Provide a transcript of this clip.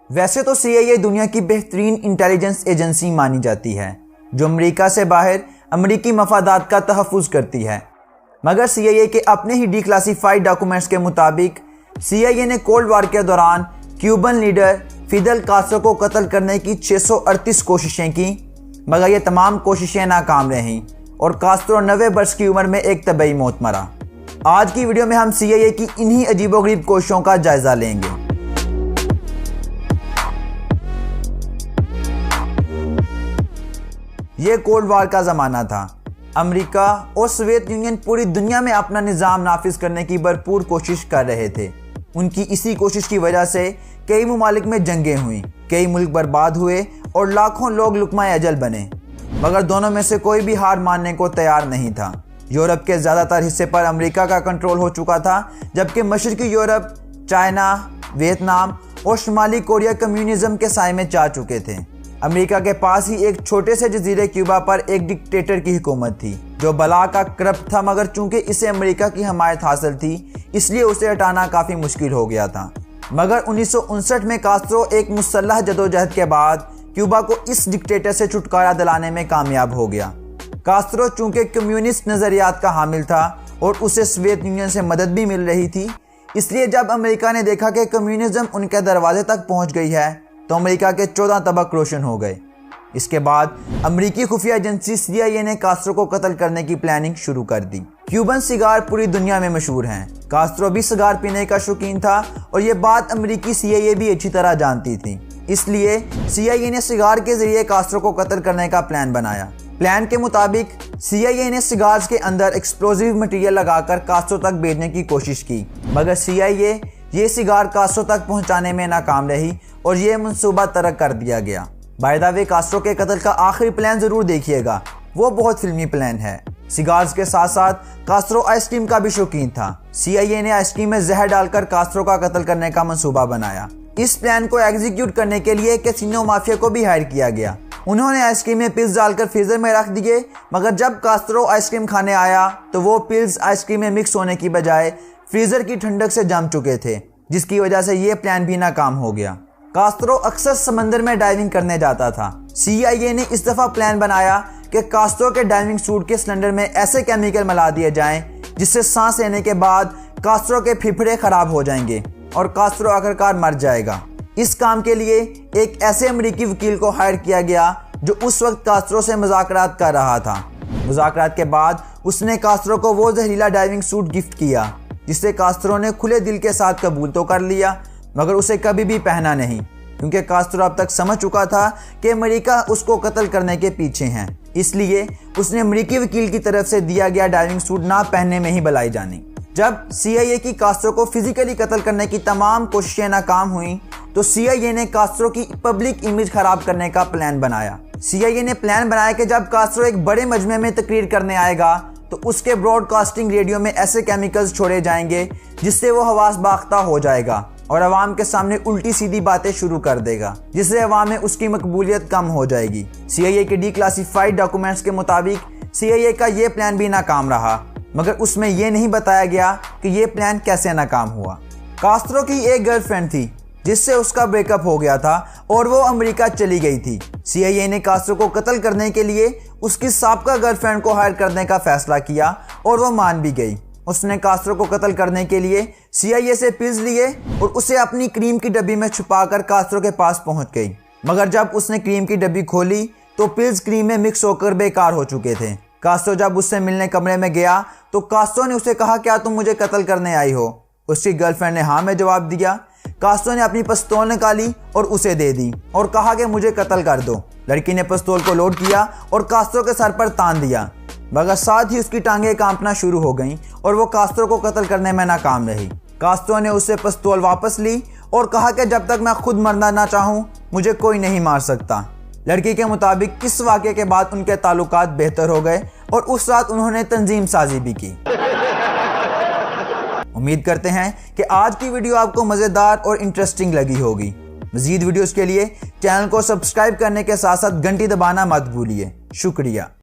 वैसे तो CIA दुनिया की बेहतरीन इंटेलिजेंस एजेंसी मानी जाती है जो अमेरिका से बाहर अमेरिकी मफादात का तहफ़्फ़ुज़ करती है, मगर CIA के अपने ही डिक्लासिफाइड डॉक्यूमेंट्स के मुताबिक CIA ने कोल्ड वार के दौरान क्यूबन लीडर फिदेल कास्ट्रो को कत्ल करने की 638 कोशिशें की, मगर ये तमाम कोशिशें नाकाम रहीं और कास्ट्रो 90 वर्ष की उम्र में एक तबई मौत मरा। आज की वीडियो में हम CIA की इन्हीं अजीबोगरीब कोशिशों का जायज़ा लेंगे। ये कोल्ड वार का ज़माना था। अमेरिका और सोवियत यूनियन पूरी दुनिया में अपना निज़ाम नाफिज करने की भरपूर कोशिश कर रहे थे। उनकी इसी कोशिश की वजह से कई ममालिक में जंगें हुई, कई मुल्क बर्बाद हुए और लाखों लोग लुकमाए अजल बने, मगर दोनों में से कोई भी हार मानने को तैयार नहीं था। यूरोप के ज़्यादातर हिस्से पर अमेरिका का कंट्रोल हो चुका था, जबकि मशरकी यूरोप, चाइना, वियतनाम और शुमाली कोरिया कम्युनिज्म के साए में जा चुके थे। अमेरिका के पास ही एक छोटे से जजीरे क्यूबा पर एक डिक्टेटर की हुकूमत थी जो बला का करप्ट था, मगर चूंकि इसे अमेरिका की हमायत हासिल थी इसलिए उसे हटाना काफ़ी मुश्किल हो गया था। मगर 1959 में कास्ट्रो एक मुसल्लह जदोजहद के बाद क्यूबा को इस डिक्टेटर से छुटकारा दिलाने में कामयाब हो गया। कास्ट्रो चूंकि कम्युनिस्ट नज़रियात का हामिल था और उसे सोवियत यूनियन से मदद भी मिल रही थी, इसलिए जब अमेरिका ने देखा कि कम्युनिज्म उनके दरवाजे तक पहुंच गई है तो अमेरिका के 14 तबक रोशन हो गए। इसके बाद अमेरिकी खुफिया एजेंसी CIA ने कास्ट्रो को कत्ल करने की प्लानिंग शुरू कर दी। क्यूबन सिगार पूरी दुनिया में मशहूर हैं। कास्ट्रो भी सिगार पीने का शौकीन था और ये बात अमेरिकी CIA भी अच्छी तरह जानती थी, इसलिए CIA ने सिगार के जरिए कास्ट्रो को कत्ल करने का प्लान बनाया। प्लान के मुताबिक CIA ने सिगार्स के अंदर एक्सप्लोजिव मटेरियल लगाकर कास्ट्रो तक भेजने की कोशिश की, मगर CIA ये सिगार कास्ट्रो तक पहुंचाने में नाकाम रही और ये मंसूबा तर्क कर दिया गया। बाय द वे, कास्ट्रो के कत्ल का आखिरी प्लान जरूर देखिएगा, वो बहुत फिल्मी प्लान है। सिगार्स के साथ साथ कास्ट्रो आइसक्रीम का भी शौकीन था। CIA ने आइसक्रीम में जहर डालकर कास्ट्रो का कत्ल करने का मंसूबा बनाया। इस प्लान को एग्जीक्यूट करने के लिए कैसीनो माफिया को भी हायर किया गया। उन्होंने आइसक्रीम में पिल्स डालकर फ्रीजर में रख दिए, मगर जब कास्ट्रो आइसक्रीम खाने आया तो वो पिल्स आइसक्रीम में मिक्स होने की बजाय फ्रीजर की ठंडक से जम चुके थे, जिसकी वजह से ये प्लान भी नाकाम हो गया। कास्ट्रो अक्सर समंदर में डाइविंग करने जाता था। CIA ने इस दफ़ा प्लान बनाया कि कास्ट्रो के डाइविंग सूट के सिलेंडर में ऐसे केमिकल मिला दिए जाएं जिससे सांस लेने के बाद कास्ट्रो के फेफड़े खराब हो जाएंगे और कास्ट्रो आखिरकार मर जाएगा। इस काम के लिए एक ऐसे अमेरिकी वकील को हायर किया गया जो उस वक्त कास्ट्रो से मुज़ाकरात कर रहा था। मुज़ाकरात के बाद उसने कास्ट्रो को वो जहरीला डाइविंग सूट गिफ्ट किया जिसे कास्ट्रो ने खुले दिल के साथ कबूल तो कर लिया, मगर उसे कभी भी पहना नहीं, क्योंकि कास्ट्रो अब तक समझ चुका था कि अमेरिका उसको कत्ल करने के पीछे है। इसलिए उसने अमेरिकी वकील की तरफ से दिया गया डाइविंग सूट ना पहनने में ही भलाई जानी। जब CIA की कास्ट्रो को फिजिकली कत्ल करने की तमाम कोशिशें नाकाम हुई तो CIA ने कास्ट्रो की पब्लिक इमेज खराब करने का प्लान बनाया। CIA ने प्लान बनाया कि जब कास्ट्रो एक बड़े मजमे में तकरीर करने आएगा तो उसके ब्रॉडकास्टिंग रेडियो में ऐसे केमिकल्स छोड़े जाएंगे जिससे वो हवास बाख्ता हो जाएगा और अवाम के सामने उल्टी सीधी बातें शुरू कर देगा, जिससे अवाम में उसकी मकबूलियत कम हो जाएगी। CIA के डिक्लासिफाइड डॉक्यूमेंट्स के मुताबिक CIA का ये प्लान भी नाकाम रहा, मगर उसमें यह नहीं बताया गया कि यह प्लान कैसे नाकाम हुआ। कास्ट्रो की एक गर्लफ्रेंड थी जिससे उसका ब्रेकअप हो गया था और वो अमेरिका चली गई थी। CIA ने कास्ट्रो को कत्ल करने के लिए उसकी साबका गर्लफ्रेंड को हायर करने का फैसला किया और वो मान भी गई। उसने कास्ट्रो को कत्ल करने के लिए CIA से पिल्स लिए और उसे अपनी क्रीम की डब्बी में छुपाकर कास्ट्रो के पास पहुंच गई, मगर जब उसने क्रीम की डब्बी खोली तो पिल्स क्रीम में मिक्स होकर बेकार हो चुके थे। कास्ट्रो जब उससे मिलने कमरे में गया तो कास्ट्रो ने उसे कहा, क्या तुम मुझे कत्ल करने आई हो? उसकी गर्लफ्रेंड ने हाँ में जवाब दिया। कास्ट्रो ने अपनी पिस्तौल निकाली और उसे दे दी और कहा कि मुझे कत्ल कर दो। लड़की ने पिस्तौल को लोड किया और कास्ट्रो के सर पर तान दिया, मगर साथ ही उसकी टांगें कांपना शुरू हो गईं और वो कास्ट्रो को कत्ल करने में नाकाम रही। कास्ट्रो ने उससे पिस्तौल वापस ली और कहा कि जब तक मैं खुद मरना ना चाहूं मुझे कोई नहीं मार सकता। लड़की के मुताबिक इस वाक़े के बाद उनके ताल्लुकात बेहतर हो गए और उस रात उन्होंने तंजीम साजी भी की। उम्मीद करते हैं कि आज की वीडियो आपको मज़ेदार और इंटरेस्टिंग लगी होगी। मज़ीद वीडियोस के लिए चैनल को सब्सक्राइब करने के साथ साथ घंटी दबाना मत भूलिए। शुक्रिया।